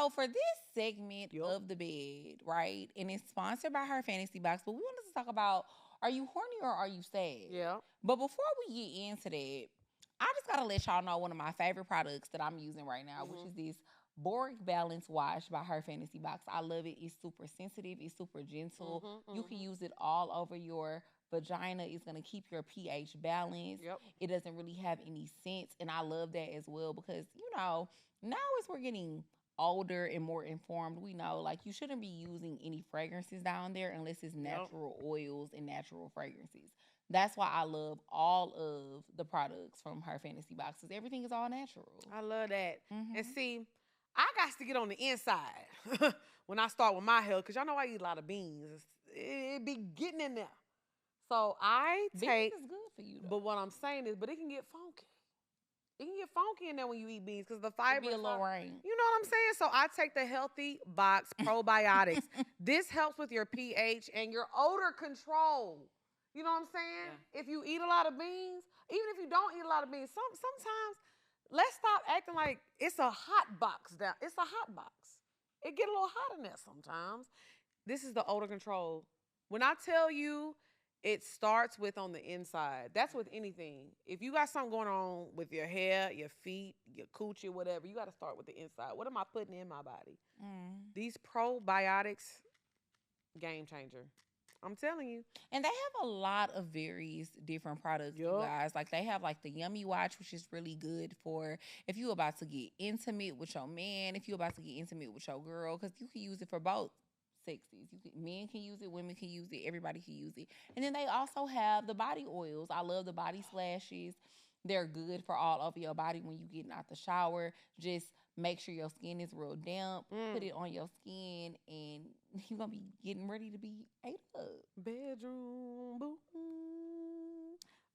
So for this segment of the bed, right, and it's sponsored by Her Fantasy Box, but we wanted to talk about, are you horny or are you sad? Yeah. But before we get into that, I just got to let y'all know one of my favorite products that I'm using right now, which is this Boric Balance Wash by Her Fantasy Box. I love it. It's super sensitive. It's super gentle. You can use it all over your vagina. It's going to keep your pH balanced. It doesn't really have any scents, and I love that as well because, you know, now as we're getting older and more informed, we know like you shouldn't be using any fragrances down there unless it's natural oils and natural fragrances. That's why I love all of the products from Her Fantasy Boxes. Everything is all natural. I love that. And see, I got to get on the inside when I start with my health, because y'all know I eat a lot of beans. It be getting in there. So I take... Beans is good for you, though. But what I'm saying is, but it can get funky. It can get funky in there when you eat beans because the fiber... It be a little rain. You know what I'm saying? So I take the Healthy Box Probiotics. This helps with your pH and your odor control. You know what I'm saying? Yeah. If you eat a lot of beans, even if you don't eat a lot of beans, sometimes let's stop acting like it's a hot box down. It's a hot box. It get a little hot in there sometimes. This is the odor control. When I tell you it starts with on the inside, that's with anything. If you got something going on with your hair, your feet, your coochie, whatever, you got to start with the inside. What am I putting in my body? These probiotics, game changer. I'm telling you. And they have a lot of various different products, you guys. Like they have like the Yummy Watch, which is really good for if you're about to get intimate with your man, if you're about to get intimate with your girl, because you can use it for both sexes. Men can use it, women can use it, everybody can use it. And then they also have the body oils. I love the body splashes. They're good for all over your body when you're getting out the shower. Just make sure your skin is real damp. Put it on your skin, and you're going to be getting ready to be ate up. Bedroom boom.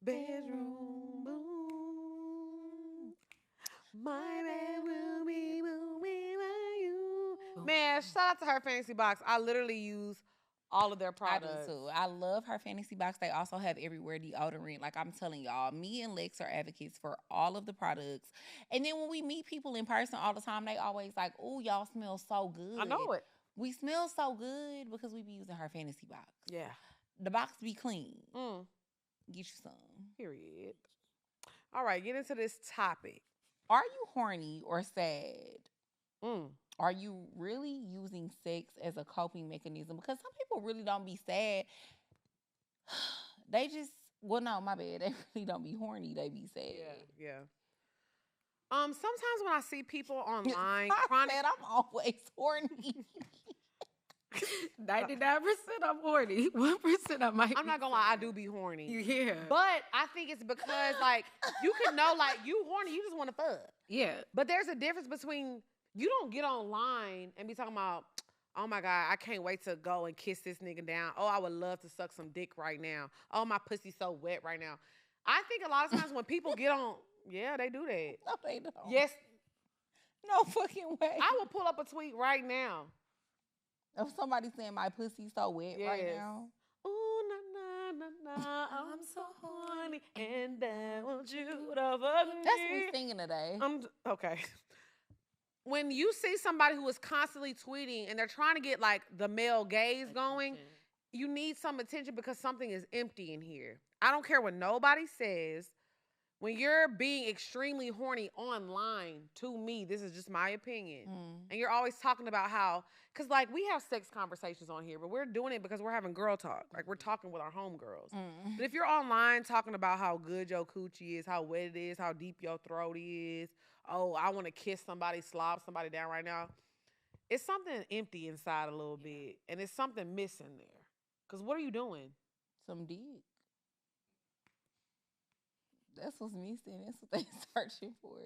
Bedroom boom. My bed will be booming by you. Man, shout out to Her Fantasy Box. I literally use all of their products. I do too. I love Her Fantasy Box. They also have everywhere deodorant. Like I'm telling y'all, me and Lex are advocates for all of the products. And then when we meet people in person all the time, they always like, "Oh, y'all smell so good." I know it. We smell so good because we be using Her Fantasy Box. Yeah. The box be clean. Get you some. Period. All right, get into this topic. Are you horny or sad? Are you really using sex as a coping mechanism? Because some people really don't be sad. They just, well, no, my bad. They really don't be horny. They be sad. Yeah. Sometimes when I see people online, I said I'm always horny. 99% I'm horny. 1% I might. I'm not gonna lie, I do be horny. Yeah. But I think it's because like you can know like you horny, you just want to fuck. Yeah. But there's a difference between you don't get online and be talking about, oh my God, I can't wait to go and kiss this nigga down. Oh, I would love to suck some dick right now. Oh, my pussy's so wet right now. I think a lot of times when people get on, yeah, they do that. No, they don't. Yes. No fucking way. I will pull up a tweet right now of somebody saying my pussy's so wet right now. Ooh, na, na, na, na, I'm so horny, and I want you to fuck me. That's me singing today. Okay. When you see somebody who is constantly tweeting and they're trying to get like the male gaze going, you need some attention because something is empty in here. I don't care what nobody says. When you're being extremely horny online, to me, this is just my opinion. And you're always talking about how, because like we have sex conversations on here, but we're doing it because we're having girl talk. Like we're talking with our homegirls. But if you're online talking about how good your coochie is, how wet it is, how deep your throat is, oh, I want to kiss somebody, slob somebody down right now, it's something empty inside a little bit. And it's something missing there. Because what are you doing? Some dick. That's what's missing. That's what they searching for.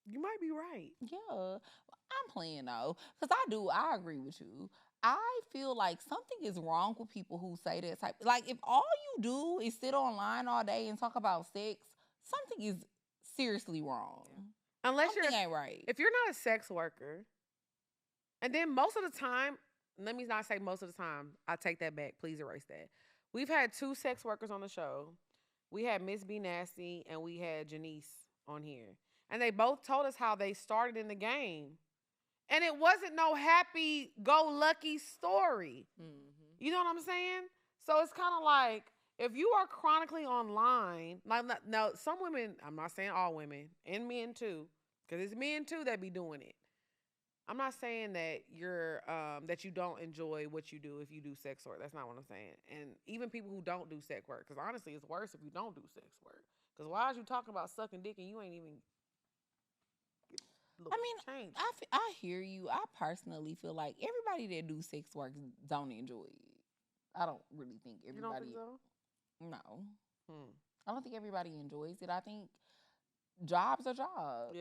You might be right. Yeah. I'm playing though. Because I agree with you. I feel like something is wrong with people who say that type. Like if all you do is sit online all day and talk about sex, something is seriously wrong. Yeah. Unless something ain't right. If you're not a sex worker, and then most of the time, let me not say most of the time, I take that back. Please erase that. We've had 2 sex workers on the show. We had Miss B Nasty and we had Janice on here. and they both told us how they started in the game. And it wasn't no happy-go-lucky story. You know what I'm saying? So it's kind of like, if you are chronically online, like now some women, I'm not saying all women, and men too, because it's men too that be doing it. I'm not saying that you're that you don't enjoy what you do if you do sex work. That's not what I'm saying. And even people who don't do sex work, because honestly, it's worse if you don't do sex work. Because why is you talking about sucking dick and you ain't even? I mean, I hear you. I personally feel like everybody that do sex work don't enjoy it. I don't really think everybody. You don't think so? No. I don't think everybody enjoys it. I think jobs are jobs.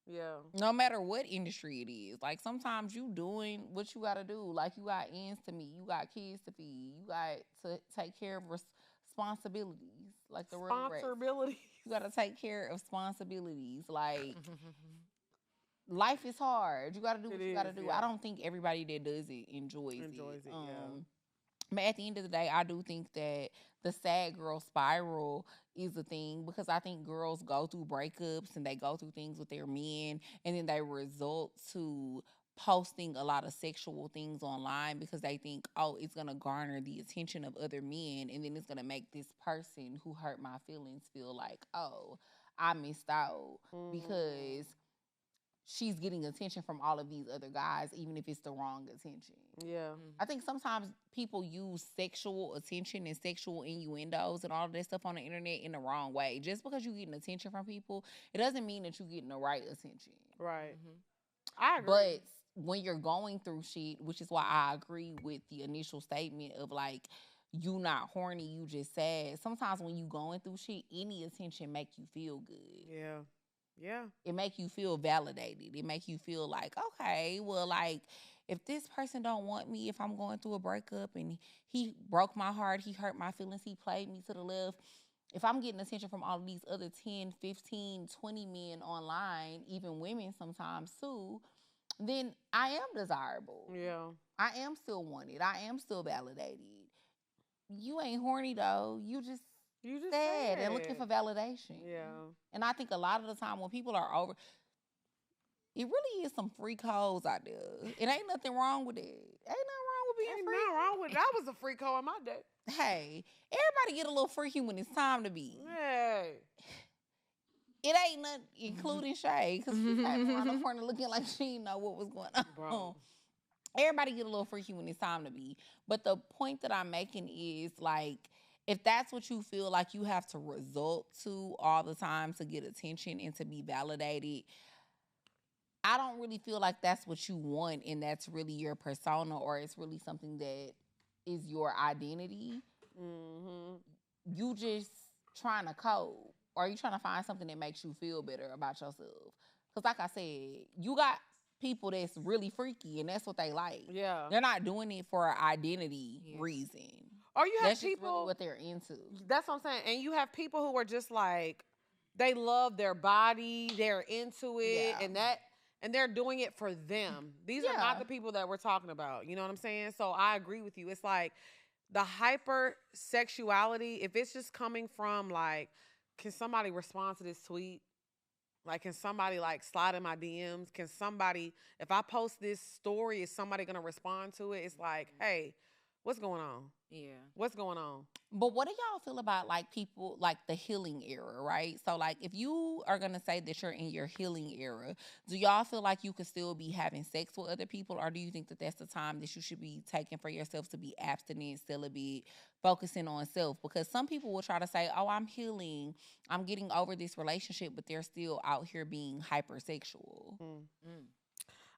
Yeah. No matter what industry it is. Like, sometimes you doing what you got to do. Like, you got ends to meet. You got kids to feed. You got to take care of responsibilities. Like the responsibilities. You got to take care of responsibilities. Like, life is hard. You got to do what you got to do. Yeah. I don't think everybody that does it enjoys it. Yeah. But at the end of the day, I do think that the sad girl spiral is a thing, because I think girls go through breakups and they go through things with their men, and then they result to posting a lot of sexual things online because they think, oh, it's going to garner the attention of other men, and then it's going to make this person who hurt my feelings feel like, oh, I missed out because she's getting attention from all of these other guys, even if it's the wrong attention. Yeah. I think sometimes people use sexual attention and sexual innuendos and all of that stuff on the internet in the wrong way. Just because you're getting attention from people, it doesn't mean that you're getting the right attention. Right. I agree. But when you're going through shit, which is why I agree with the initial statement of like, you not horny, you just sad. Sometimes when you going through shit, any attention make you feel good. Yeah. Yeah. It make you feel validated. It make you feel like, okay, well, like, if this person don't want me, if I'm going through a breakup and he broke my heart, he hurt my feelings, he played me to the left, if I'm getting attention from all of these other 10, 15, 20 men online, even women sometimes too, then I am desirable. Yeah. I am still wanted. I am still validated. You ain't horny, though. You just sad and looking for validation. Yeah. And I think a lot of the time when people are over, it really is some freak hoes out there. It ain't nothing wrong with it. Ain't nothing wrong with being freaky. Ain't nothing wrong with it. I was a freak hoe in my day. Hey, everybody get a little freaky when it's time to be. Hey. It ain't nothing, including Shay, because she's around the corner looking like she didn't know what was going on. Bro. Everybody get a little freaky when it's time to be. But the point that I'm making is, like, if that's what you feel like you have to resort to all the time to get attention and to be validated, I don't really feel like that's what you want and that's really your persona, or it's really something that is your identity. You just trying to cope, or you trying to find something that makes you feel better about yourself. Because like I said, you got people that's really freaky and that's what they like. Yeah. They're not doing it for an identity reason. Or you have that's people, just really what they're into. That's what I'm saying. And you have people who are just like, they love their body, they're into it, and they're doing it for them. These are not the people that we're talking about. You know what I'm saying? So I agree with you. It's like the hypersexuality, if it's just coming from like, can somebody respond to this tweet? Like, can somebody like slide in my DMs? Can somebody, if I post this story, is somebody going to respond to it? It's like, hey, what's going on? Yeah. What's going on? But what do y'all feel about like people, like the healing era, right? So like if you are going to say that you're in your healing era, do y'all feel like you could still be having sex with other people? Or do you think that that's the time that you should be taking for yourself to be abstinent, celibate, focusing on self? Because some people will try to say, oh, I'm healing, I'm getting over this relationship, but they're still out here being hypersexual.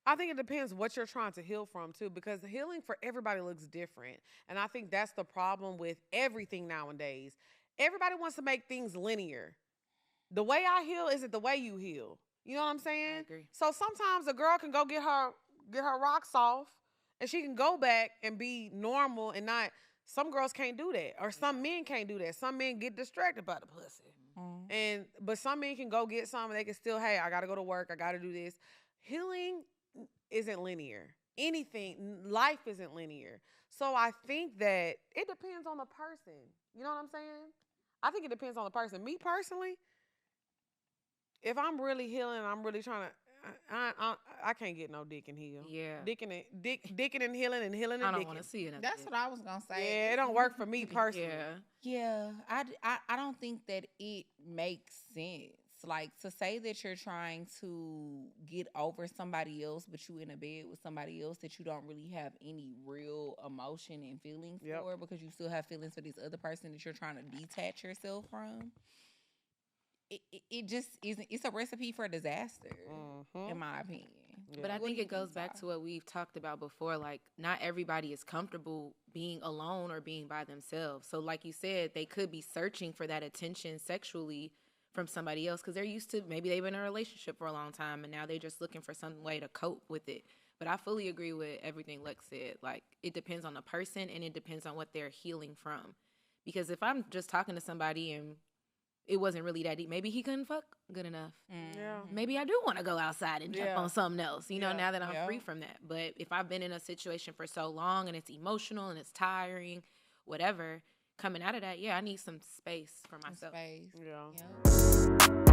I think it depends what you're trying to heal from, too, because healing for everybody looks different. And I think that's the problem with everything nowadays. Everybody wants to make things linear. The way I heal isn't the way you heal. You know what I'm saying? I agree. So sometimes a girl can go get her rocks off, and she can go back and be normal and not. Some girls can't do that, or some men can't do that. Some men get distracted by the pussy. But some men can go get some, and they can still, hey, I got to go to work. I got to do this. Healing isn't linear. Life isn't linear. So I think that it depends on the person. You know what I'm saying? I think it depends on the person. Me personally, if I'm really healing, I'm really trying to. I can't get no dick and heal. Yeah. Dicking and healing and healing and I don't dicking. want to see it. That's what I was gonna say. Yeah, it don't work for me personally. Yeah. Yeah, I don't think that it makes sense. Like to say that you're trying to get over somebody else, but you in a bed with somebody else that you don't really have any real emotion and feelings for, because you still have feelings for this other person that you're trying to detach yourself from. It just isn't. It's a recipe for disaster, in my opinion. Yeah. But I think it goes back to what we've talked about before. Like, not everybody is comfortable being alone or being by themselves. So, like you said, they could be searching for that attention sexually from somebody else because they're used to, maybe they've been in a relationship for a long time and now they're just looking for some way to cope with it. But I fully agree with everything Lex said. Like, it depends on the person and it depends on what they're healing from. Because if I'm just talking to somebody and it wasn't really that deep, maybe he couldn't fuck good enough. Yeah. Maybe I do want to go outside and jump on something else, you know, now that I'm free from that. But if I've been in a situation for so long and it's emotional and it's tiring, whatever, coming out of that, I need some space for myself. Space. Yeah.